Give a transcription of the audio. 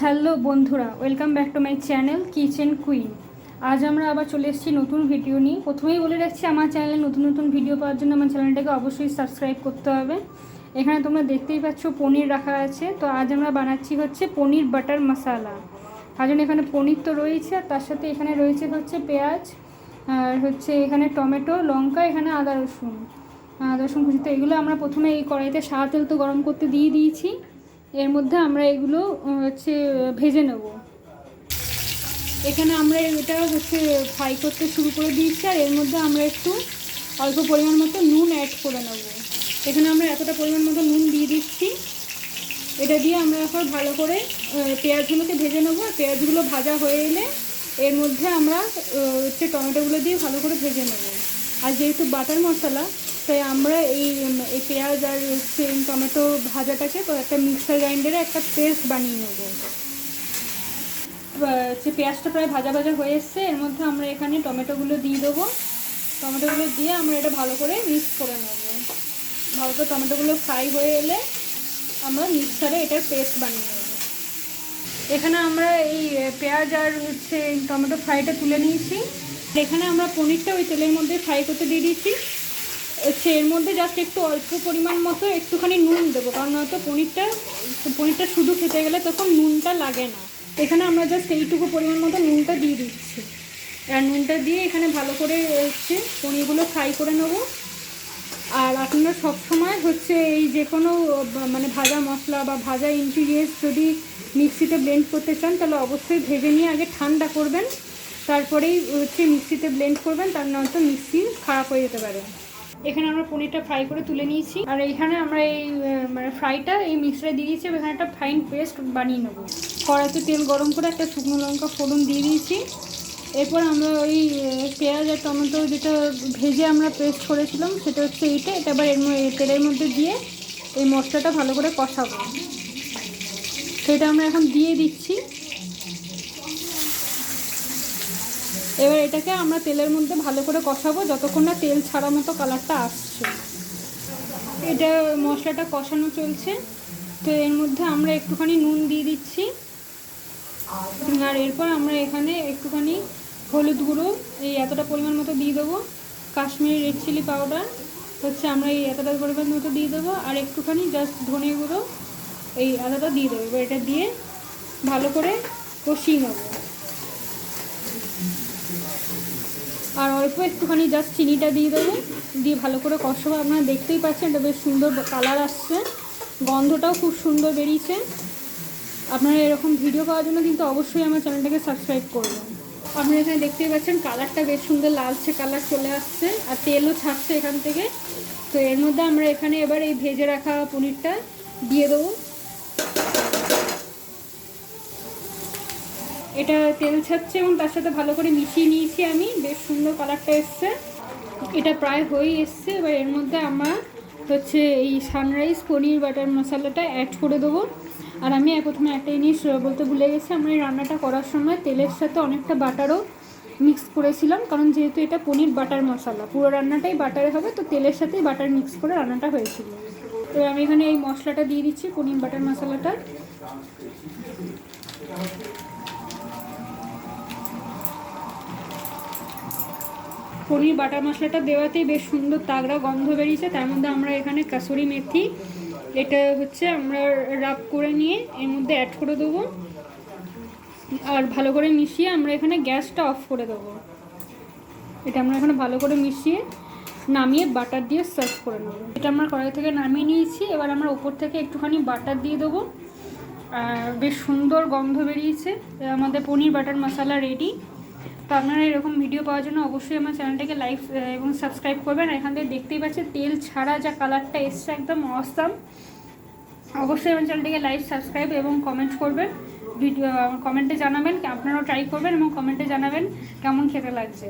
Hello বন্ধুরা, welcome back to my channel kitchen queen. আজ আমরা আবার চলে এসেছি নতুন ভিডিও নিয়ে। প্রথমেই বলে রাখছি, আমার চ্যানেলে নতুন নতুন ভিডিও পাওয়ার জন্য আমার চ্যানেলটাকে অবশ্যই সাবস্ক্রাইব করতে হবে। এখানে তোমরা দেখতেই পাচ্ছ পনির রাখা আছে। তো আজ আমরা বানাচ্ছি হচ্ছে পনির বাটার মশালা। তার জন্য এখানে পনির তো রয়েছে, আর তার সাথে এখানে রয়েছে হচ্ছে পেঁয়াজ, আর হচ্ছে এখানে টমেটো, লঙ্কা, এখানে আদা রসুন কুচি। তো এগুলো আমরা প্রথমে এই কড়াইতে সাদা তেল তো গরম করতে দিয়ে দিয়েছি। এর মধ্যে আমরা এগুলো হচ্ছে ভেজে নেব। এখানে আমরা এটা হচ্ছে ফ্রাই করতে শুরু করে দিয়েছি, আর এর মধ্যে আমরা একটু অল্প পরিমাণ মতো নুন অ্যাড করে নেব। এখানে আমরা এতটা পরিমাণ মতো নুন দিয়ে দিচ্ছি। এটা দিয়ে আমরা এখন ভালো করে পেঁয়াজগুলোকে ভেজে নেব। আর পেঁয়াজগুলো ভাজা হয়ে এলে এর মধ্যে আমরা হচ্ছে টমেটোগুলো দিয়ে ভালো করে ভেজে নেব। আর যেহেতু বাটার মশলা, তাই আমরা এই পেঁয়াজ আর হচ্ছে টমেটো ভাজাটাকে একটা মিক্সার গ্রাইন্ডারে একটা পেস্ট বানিয়ে নেব। হচ্ছে পেঁয়াজটা প্রায় ভাজা ভাজা হয়ে এসছে। এর মধ্যে আমরা এখানে টমেটোগুলো দিয়ে দেবো। টমেটোগুলো দিয়ে আমরা এটা ভালো করে মিক্স করে নেব। ভালো করে টমেটোগুলো ফ্রাই হয়ে এলে আমরা মিক্সারে এটার পেস্ট বানিয়ে নেব। এখানে আমরা এই পেঁয়াজ আর হচ্ছে টমেটো ফ্রাইটা তুলে নিয়েছি। এখানে আমরা পনিরটা ওই তেলের মধ্যে ফ্রাই করতে দিয়ে দিয়েছি। হচ্ছে এর মধ্যে জাস্ট একটু অল্প পরিমাণ মতো একটুখানি নুন দেবো, কারণ হয়তো পনিরটা শুধু খেতে গেলে তখন নুনটা লাগে না। এখানে আমরা জাস্ট এইটুকু পরিমাণ মতো নুনটা দিয়ে দিচ্ছি। আর নুনটা দিয়ে এখানে ভালো করে হচ্ছে পনিরগুলো ফ্রাই করে নেব। আর আপনারা সবসময় হচ্ছে এই যে কোনো মানে ভাজা মশলা বা ভাজা ইনগ্রিডিয়েন্টস যদি মিক্সিতে ব্লেন্ড করতে চান, তাহলে অবশ্যই ভেজে নিয়ে আগে ঠান্ডা করবেন, তারপরেই হচ্ছে মিক্সিতে ব্লেন্ড করবেন, তার নয়তো মিক্সি খারাপ হয়ে যেতে পারে। এখানে আমরা পনিরটা ফ্রাই করে তুলে নিয়েছি। আর এইখানে আমরা এই মানে ফ্রাইটা এই মিক্সারে দিয়ে দিয়েছি। এখানে একটা ফাইন পেস্ট বানিয়ে নেবো। কড়াইতে তেল গরম করে একটা শুকনো লঙ্কা ফোড়ন দিয়ে দিয়েছি। এরপর আমরা ওই পেঁয়াজ আর টমেটো যেটা ভেজে আমরা পেস্ট করেছিলাম সেটা হচ্ছে এটা এবার তেলের মধ্যে দিয়ে এই মশলাটা ভালো করে কষাবো। সেটা আমরা এখন দিয়ে দিচ্ছি। এবার এটাকে আমরা তেলের মধ্যে ভালো করে কষাবো যতক্ষণ না তেল ছাড়া মতো কালারটা আসছে। এটা মশলাটা কষানো চলছে। তো এর মধ্যে আমরা একটুখানি নুন দিয়ে দিচ্ছি। আর এরপর আমরা এখানে একটুখানি হলুদ গুঁড়ো এই এতটা পরিমাণ মতো দিয়ে দেবো। কাশ্মীরি রেড চিলি পাউডার হচ্ছে আমরা এই এতটা পরিমাণ মতো দিয়ে দেবো। আর একটুখানি জাস্ট ধনে গুঁড়ো এই এতটা দিয়ে দেবো। এবার এটা দিয়ে ভালো করে কষিয়ে নেবো। আর অল্প একটুখানি জাস্ট চিনিটা দিয়ে দেবো, দিয়ে ভালো করে কষাবো। আপনারা দেখতেই পাচ্ছেন এটা বেশ সুন্দর কালার আসছে, গন্ধটাও খুব সুন্দর বেরিয়েছে। আপনারা এরকম ভিডিও পাওয়ার জন্য কিন্তু অবশ্যই আমার চ্যানেলটাকে সাবস্ক্রাইব করবেন। আপনারা এখানে দেখতেই পাচ্ছেন কালারটা বেশ সুন্দর লালচে কালার চলে আসছে, আর তেলও ছাড়ছে এখান থেকে। তো এর মধ্যে আমরা এখানে এবার এই ভেজে রাখা পনিরটা দিয়ে দেবো। এটা তেল ছাড়ছে এবং তার সাথে ভালো করে মিশিয়ে নিয়েছি আমি। বেশ সুন্দর কালারটা এসছে, এটা প্রায় হয়েই এসছে। এবার এর মধ্যে আমরা হচ্ছে এই সানরাইজ পনির বাটার মশলাটা অ্যাড করে দেবো। আর আমি প্রথমে একটা জিনিস বলতে ভুলে গেছি, আমরা এই রান্নাটা করার সময় তেলের সাথে অনেকটা বাটারও মিক্স করেছিলাম, কারণ যেহেতু এটা পনির বাটার মশলা, পুরো রান্নাটাই বাটারে হবে, তো তেলের সাথেই বাটার মিক্স করে রান্নাটা হয়েছিল। তো আমি এখানে এই মশলাটা দিয়ে দিচ্ছি, পনির বাটার মশলাটা। পনির বাটার মশলাটা দেওয়াতেই বেশ সুন্দর তাগড়া গন্ধ বেরিয়েছে। তার মধ্যে আমরা এখানে কাসুরি মেথি এটা হচ্ছে আমরা রাব করে নিয়ে এর মধ্যে অ্যাড করে দেবো। আর ভালো করে মিশিয়ে আমরা এখানে গ্যাসটা অফ করে দেবো। এটা আমরা এখানে ভালো করে মিশিয়ে নামিয়ে বাটার দিয়ে সার্ভ করে নেবো। এটা আমরা কড়াই থেকে নামিয়ে নিয়েছি। এবার আমরা উপর থেকে একটুখানি বাটার দিয়ে দেবো। আর বেশ সুন্দর গন্ধ বেরিয়েছে। আমাদের পনির বাটার মশলা রেডি। তো আপনারা এরকম ভিডিও পাওয়ার জন্য অবশ্যই আমার চ্যানেলটাকে লাইক এবং সাবস্ক্রাইব করবেন। এখান থেকে দেখতেই পাচ্ছেন তেল ছাড়া যা কালারটা এসছে, একদম অসাম। অবশ্যই আমার চ্যানেলটাকে লাইক, সাবস্ক্রাইব এবং কমেন্ট করবেন। ভিডিও কমেন্টে জানাবেন, আপনারাও ট্রাই করবেন এবং কমেন্টে জানাবেন কেমন খেতে লাগছে।